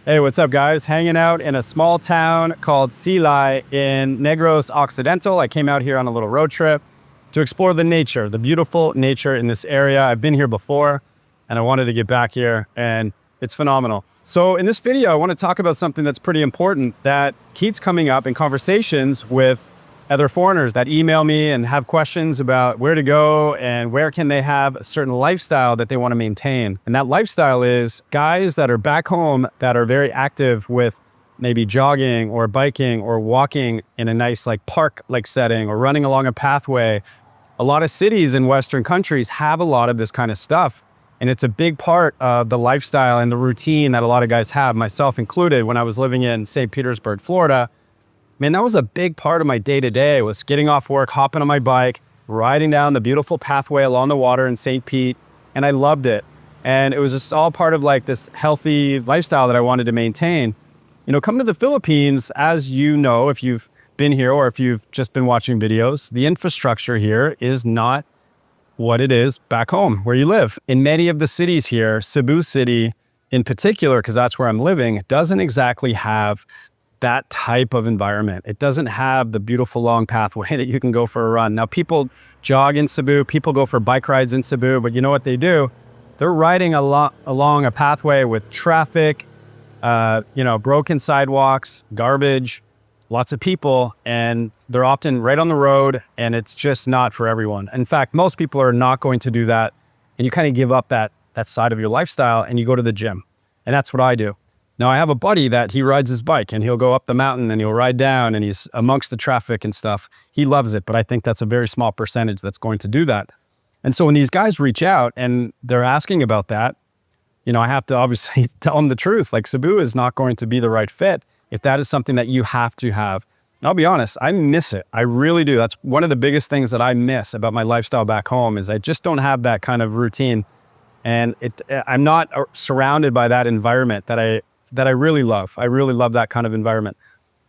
Hey, what's up guys? Hanging out in a small town called Silay in Negros Occidental. I came out here on a little road trip to explore the nature, the beautiful nature in this area. I've been here before and I wanted to get back here and it's phenomenal. So in this video, I want to talk about something that's pretty important that keeps coming up in conversations with other foreigners that email me and have questions about where to go and where can they have a certain lifestyle that they want to maintain. And that lifestyle is guys that are back home that are very active with maybe jogging or biking or walking in a nice like park-like setting or running along a pathway. A lot of cities in Western countries have a lot of this kind of stuff. And it's a big part of the lifestyle and the routine that a lot of guys have, myself included. When I was living in St. Petersburg, Florida, man, that was a big part of my day-to-day, was getting off work, hopping on my bike, riding down the beautiful pathway along the water in St. Pete, and I loved it. And it was just all part of like this healthy lifestyle that I wanted to maintain. You know, coming to the Philippines, as you know, if you've been here or if you've just been watching videos, the infrastructure here is not what it is back home where you live. In many of the cities here, Cebu City in particular, because that's where I'm living, doesn't exactly have that type of environment. It doesn't have the beautiful long pathway that you can go for a run. Now, people jog in Cebu, people go for bike rides in Cebu, but you know what they do? They're riding along a pathway with traffic, broken sidewalks, garbage, lots of people, and they're often right on the road, and it's just not for everyone. In fact, most people are not going to do that, and you kind of give up that side of your lifestyle and you go to the gym. And that's what I do. Now, I have a buddy that he rides his bike and he'll go up the mountain and he'll ride down and he's amongst the traffic and stuff. He loves it, but I think that's a very small percentage that's going to do that. And so when these guys reach out and they're asking about that, you know, I have to obviously tell them the truth. Like, Cebu is not going to be the right fit if that is something that you have to have. And I'll be honest, I miss it. I really do. That's one of the biggest things that I miss about my lifestyle back home is I just don't have that kind of routine. And I'm not surrounded by that environment that I really love. I really love that kind of environment.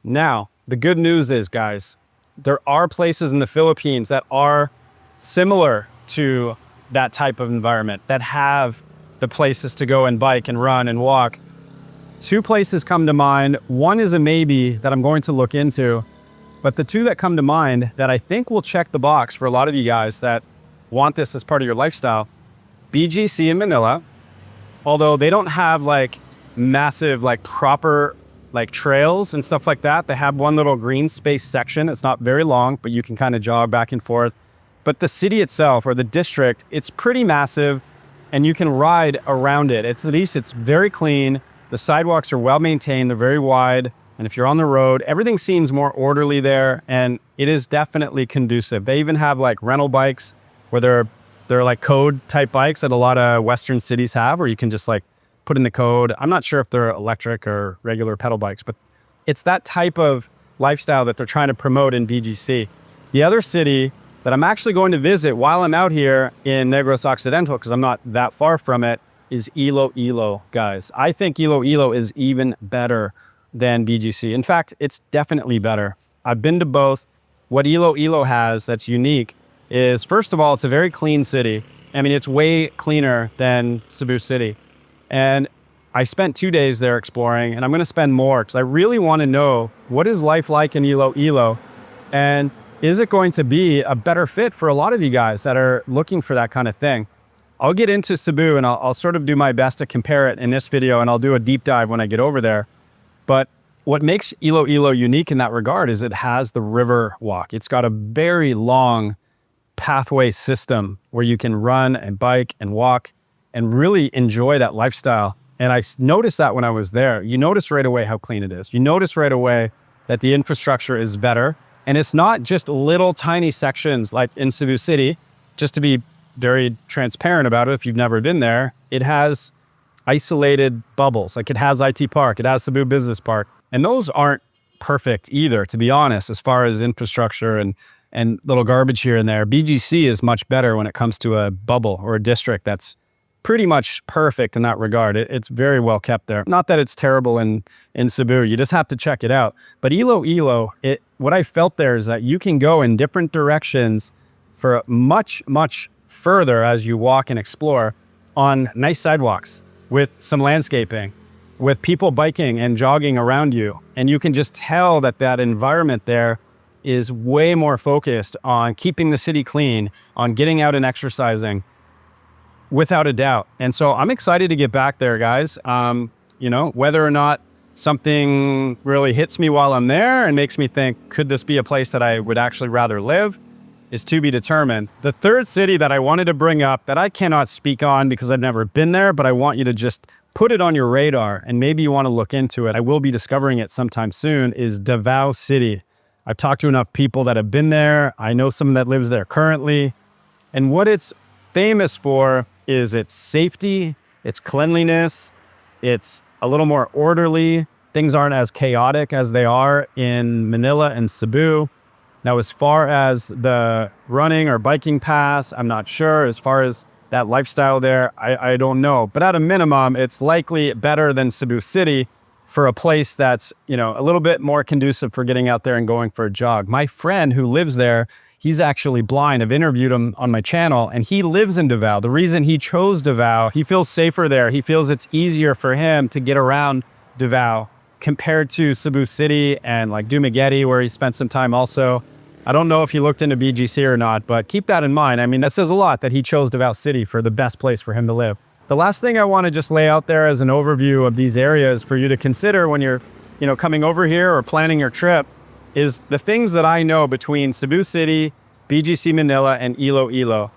Now, the good news is, guys, there are places in the Philippines that are similar to that type of environment, that have the places to go and bike and run and walk. Two places come to mind. One is a maybe that I'm going to look into, but the two that come to mind that I think will check the box for a lot of you guys that want this as part of your lifestyle, BGC in Manila, although they don't have like massive, like proper like trails and stuff like that. They have one little green space section. It's not very long, but you can kind of jog back and forth. But the city itself, or the district, it's pretty massive and you can ride around it. At least it's very clean. The sidewalks are well maintained. They're very wide. And if you're on the road, everything seems more orderly there. And it is definitely conducive. They even have like rental bikes where they're like code type bikes that a lot of Western cities have, where you can just like put in the code. I'm not sure if they're electric or regular pedal bikes, but it's that type of lifestyle that they're trying to promote in BGC. The other city that I'm actually going to visit while I'm out here in Negros Occidental, because I'm not that far from it, is Iloilo, guys. I think Iloilo is even better than BGC. In fact, it's definitely better. I've been to both. What Iloilo has that's unique is, first of all, it's a very clean city. I mean, it's way cleaner than Cebu City. And I spent 2 days there exploring, and I'm going to spend more because I really want to know, what is life like in Iloilo, and is it going to be a better fit for a lot of you guys that are looking for that kind of thing? I'll get into Cebu and I'll sort of do my best to compare it in this video, and I'll do a deep dive when I get over there. But what makes Iloilo unique in that regard is it has the river walk. It's got a very long pathway system where you can run and bike and walk and really enjoy that lifestyle. And I noticed that when I was there. You notice right away how clean it is. You notice right away that the infrastructure is better. And it's not just little tiny sections like in Cebu City. Just to be very transparent about it, if you've never been there, it has isolated bubbles. Like, it has IT Park, it has Cebu Business Park. And those aren't perfect either, to be honest, as far as infrastructure and little garbage here and there. BGC is much better when it comes to a bubble or a district that's pretty much perfect in that regard. It's very well kept there. Not that it's terrible in Cebu, you just have to check it out. But Iloilo, what I felt there is that you can go in different directions for much, much further as you walk and explore on nice sidewalks with some landscaping. with people biking and jogging around you. And you can just tell that that environment there is way more focused on keeping the city clean, on getting out and exercising, without a doubt. And so I'm excited to get back there, guys. You know, whether or not something really hits me while I'm there and makes me think, could this be a place that I would actually rather live, is to be determined. The third city that I wanted to bring up that I cannot speak on because I've never been there, but I want you to just put it on your radar and maybe you want to look into it. I will be discovering it sometime soon, is Davao City. I've talked to enough people that have been there. I know someone that lives there currently. And what it's famous for is its safety, its cleanliness, it's a little more orderly. Things aren't as chaotic as they are in Manila and Cebu. Now, as far as the running or biking paths, I'm not sure. As far as that lifestyle there, I don't know. But at a minimum, it's likely better than Cebu City for a place that's, you know, a little bit more conducive for getting out there and going for a jog. My friend who lives there, he's actually blind. I've interviewed him on my channel and he lives in Davao. The reason he chose Davao, he feels safer there. He feels it's easier for him to get around Davao compared to Cebu City and like Dumaguete, where he spent some time also. I don't know if he looked into BGC or not, but keep that in mind. I mean, that says a lot that he chose Davao City for the best place for him to live. The last thing I want to just lay out there as an overview of these areas for you to consider when you're, you know, coming over here or planning your trip is the things that I know between Cebu City, BGC Manila, and Iloilo.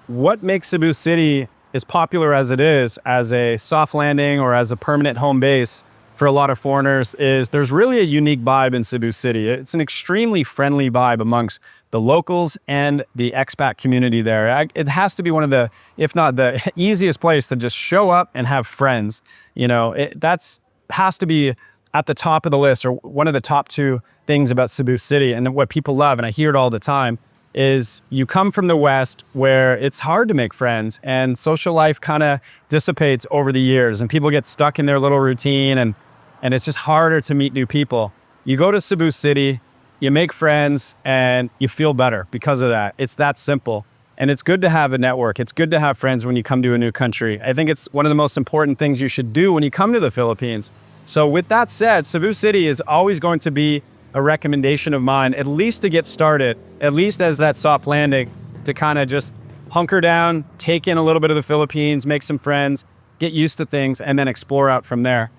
What makes Cebu City as popular as it is as a soft landing or as a permanent home base for a lot of foreigners is there's really a unique vibe in Cebu City. It's an extremely friendly vibe amongst the locals and the expat community there. It has to be one of the, if not the easiest place to just show up and have friends. You know, that's has to be at the top of the list, or one of the top two things about Cebu City. And what people love, and I hear it all the time, is you come from the West where it's hard to make friends and social life kind of dissipates over the years and people get stuck in their little routine and it's just harder to meet new people. You go to Cebu City, you make friends and you feel better because of that. It's that simple. And it's good to have a network. It's good to have friends when you come to a new country. I think it's one of the most important things you should do when you come to the Philippines. So with that said, Cebu City is always going to be a recommendation of mine, at least to get started, at least as that soft landing, to kind of just hunker down, take in a little bit of the Philippines, make some friends, get used to things, and then explore out from there.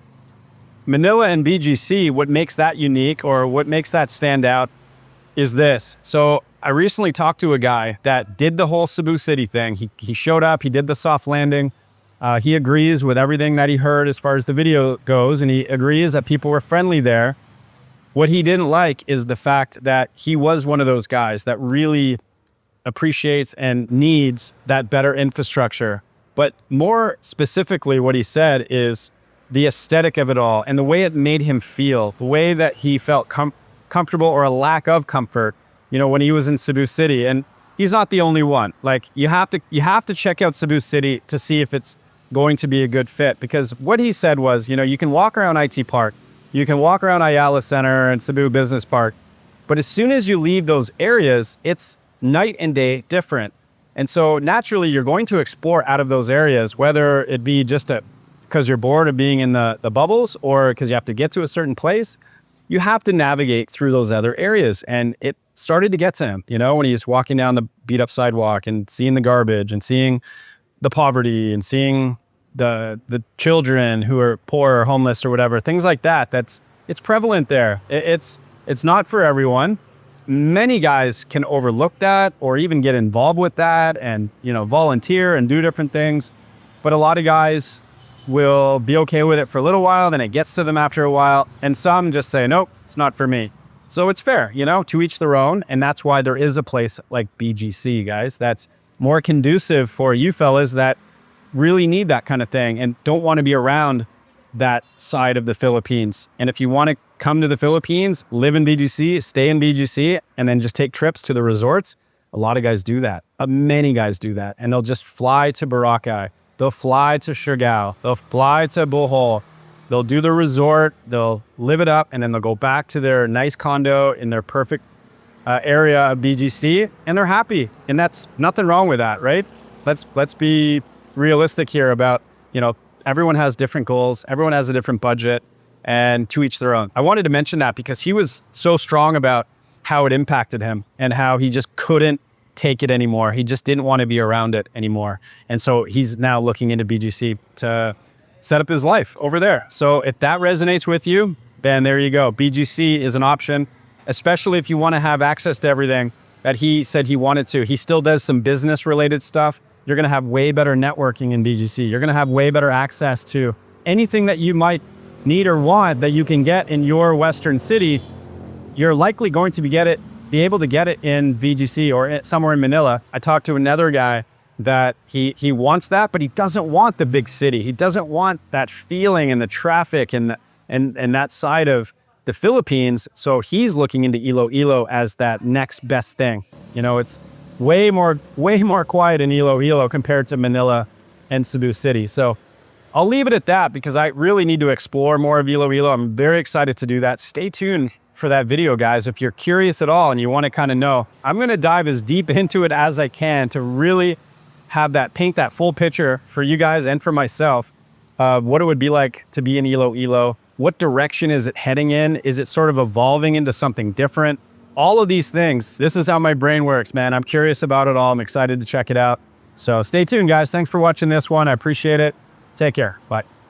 Manila and BGC, what makes that unique or what makes that stand out is this. So I recently talked to a guy that did the whole Cebu City thing. He showed up, he did the soft landing. He agrees with everything that he heard as far as the video goes, and he agrees that people were friendly there. What he didn't like is the fact that he was one of those guys that really appreciates and needs that better infrastructure. But more specifically, what he said is the aesthetic of it all and the way it made him feel, the way that he felt comfortable or a lack of comfort, you know, when he was in Cebu City. And he's not the only one. Like you have to check out Cebu City to see if it's going to be a good fit, because what he said was, you know, you can walk around IT Park, you can walk around Ayala Center and Cebu Business Park, but as soon as you leave those areas, it's night and day different. And so naturally you're going to explore out of those areas, whether it be just because you're bored of being in the bubbles or because you have to get to a certain place. You have to navigate through those other areas. And it started to get to him, you know, when he's walking down the beat up sidewalk and seeing the garbage and seeing the poverty and seeing the children who are poor or homeless or whatever, things like that. It's prevalent there. It's not for everyone. Many guys can overlook that or even get involved with that and, you know, volunteer and do different things. But a lot of guys will be okay with it for a little while, then it gets to them after a while, and some just say, nope, it's not for me. So it's fair, you know, to each their own, and that's why there is a place like BGC, guys, that's more conducive for you fellas that really need that kind of thing and don't want to be around that side of the Philippines. And if you want to come to the Philippines, live in BGC, stay in BGC, and then just take trips to the resorts, a lot of guys do that. Many guys do that, and they'll just fly to Boracay. They'll fly to Siargao, they'll fly to Bohol, they'll do the resort, they'll live it up, and then they'll go back to their nice condo in their perfect area of BGC, and they're happy. And that's nothing wrong with that, right? Let's be realistic here about, you know, Everyone has different goals. Everyone has a different budget, and to each their own. I wanted to mention that because he was so strong about how it impacted him and how he just couldn't take it anymore. He just didn't want to be around it anymore. And so he's now looking into BGC to set up his life over there. So if that resonates with you, then there you go. BGC is an option, especially if you want to have access to everything that he said he wanted to. He still does some business related stuff. You're going to have way better networking in BGC. You're going to have way better access to anything that you might need or want that you can get in your Western city. You're likely going to be able to get it in VGC or somewhere in Manila. I talked to another guy that he wants that, but he doesn't want the big city. He doesn't want that feeling and the traffic and that side of the Philippines. So he's looking into Iloilo as that next best thing. You know, it's way more quiet in Iloilo compared to Manila and Cebu City. So I'll leave it at that because I really need to explore more of Iloilo. I'm very excited to do that. Stay tuned for that video, guys. If you're curious at all and you want to kind of know, I'm going to dive as deep into it as I can to really paint that full picture for you guys and for myself of what it would be like to be in Iloilo. What direction is it heading in? Is it sort of evolving into something different? All of these things. This is how my brain works, man. I'm curious about it all. I'm excited to check it out. So stay tuned, guys. Thanks for watching this one. I appreciate it. Take care. Bye.